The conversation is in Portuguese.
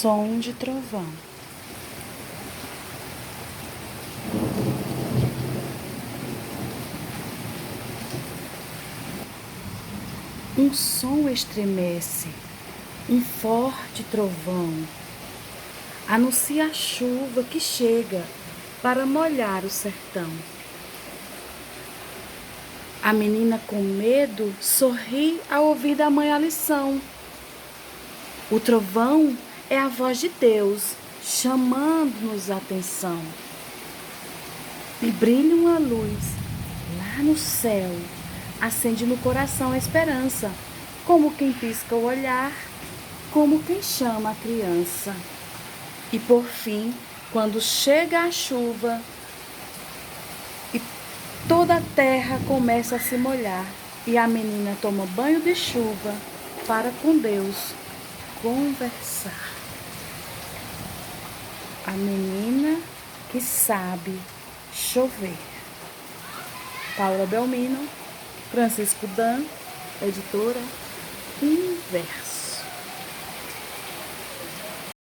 som de trovão. Um som estremece, um forte trovão anuncia a chuva que chega para molhar o sertão. A menina com medo sorri ao ouvir da mãe a lição. O trovão é a voz de Deus chamando-nos a atenção. E brilha uma luz lá no céu, acende no coração a esperança, como quem pisca o olhar, como quem chama a criança. E por fim, quando chega a chuva e toda a terra começa a se molhar, e a menina toma banho de chuva para com Deus conversar. A menina que sabe chover. Paula Belmino, Francisco Dan, editora Inverso.